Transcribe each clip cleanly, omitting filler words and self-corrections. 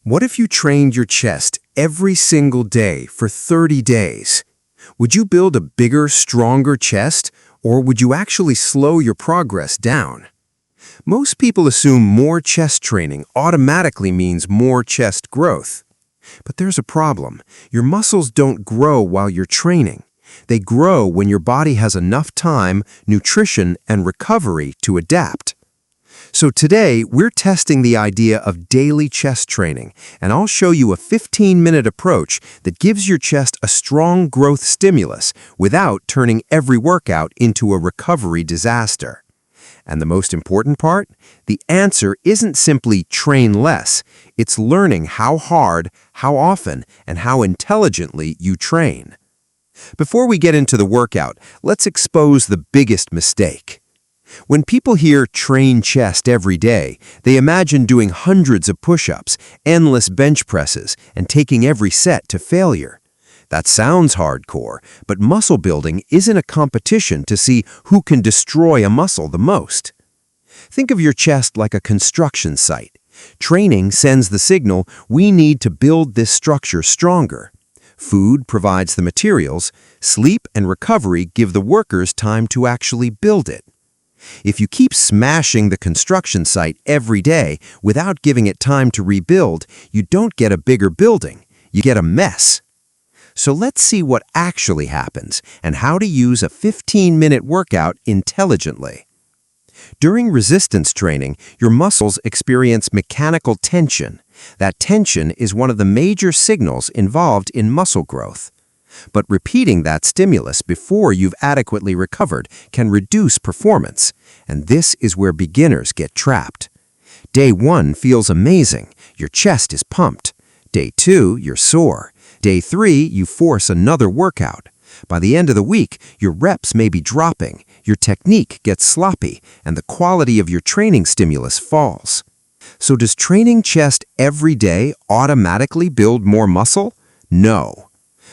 What if you trained your chest every single day for 30 days? Would you build a bigger, stronger chest, or would you actually slow your progress down? Most people assume more chest training automatically means more chest growth. But there's a problem. Your muscles don't grow while you're training. They grow when your body has enough time, nutrition, and recovery to adapt. So today, we're testing the idea of daily chest training, and I'll show you a 15-minute approach that gives your chest a strong growth stimulus without turning every workout into a recovery disaster. And the most important part? The answer isn't simply train less. It's learning how hard, how often, and how intelligently you train. Before we get into the workout, let's expose the biggest mistake. When people hear train chest every day, they imagine doing hundreds of push-ups, endless bench presses, and taking every set to failure. That sounds hardcore, but muscle building isn't a competition to see who can destroy a muscle the most. Think of your chest like a construction site. Training sends the signal we need to build this structure stronger. Food provides the materials, sleep and recovery give the workers time to actually build it. If you keep smashing the construction site every day without giving it time to rebuild, you don't get a bigger building, you get a mess. So let's see what actually happens and how to use a 15-minute workout intelligently. During resistance training, your muscles experience mechanical tension. That tension is one of the major signals involved in muscle growth. But repeating that stimulus before you've adequately recovered can reduce performance, and this is where beginners get trapped. Day 1 feels amazing, your chest is pumped. Day 2, you're sore. Day 3, you force another workout. By the end of the week, your reps may be dropping, your technique gets sloppy, and the quality of your training stimulus falls. So does training chest every day automatically build more muscle? No.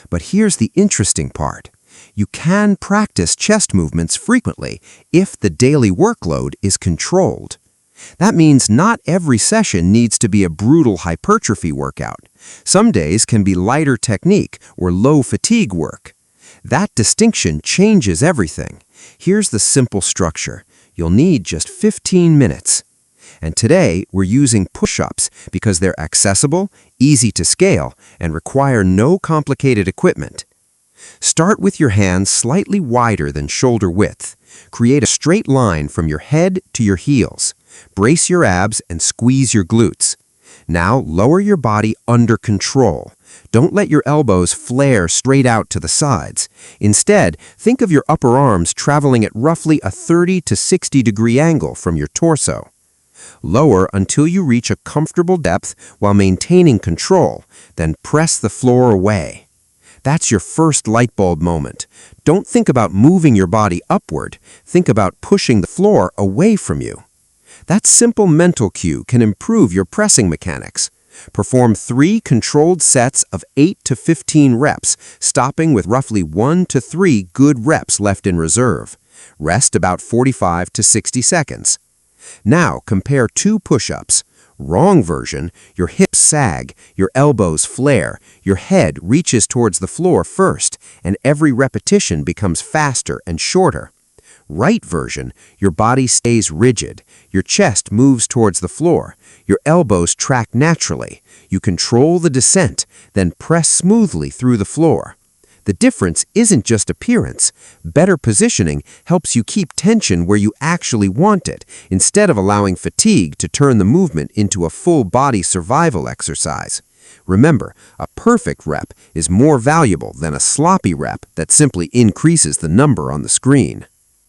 But here's the interesting part. You can practice chest movements frequently if the daily workload is controlled. That means not every session needs to be a brutal hypertrophy workout. Some days can be lighter technique or low fatigue work. That distinction changes everything. Here's the simple structure. You'll need just 15 minutes. And today, we're using push-ups because they're accessible, easy to scale, and require no complicated equipment. Start with your hands slightly wider than shoulder width. Create a straight line from your head to your heels. Brace your abs and squeeze your glutes. Now, lower your body under control. Don't let your elbows flare straight out to the sides. Instead, think of your upper arms traveling at roughly a 30 to 60 degree angle from your torso. Lower until you reach a comfortable depth while maintaining control, then press the floor away. That's your first light bulb moment. Don't think about moving your body upward. Think about pushing the floor away from you. That simple mental cue can improve your pressing mechanics. Perform 3 controlled sets of 8 to 15 reps, stopping with roughly 1 to 3 good reps left in reserve. Rest about 45 to 60 seconds. Now compare 2 push-ups. Wrong version, your hips sag, your elbows flare, your head reaches towards the floor first, and every repetition becomes faster and shorter. Right version, your body stays rigid, your chest moves towards the floor, your elbows track naturally, you control the descent, then press smoothly through the floor. The difference isn't just appearance. Better positioning helps you keep tension where you actually want it, instead of allowing fatigue to turn the movement into a full-body survival exercise. Remember, a perfect rep is more valuable than a sloppy rep that simply increases the number on the screen.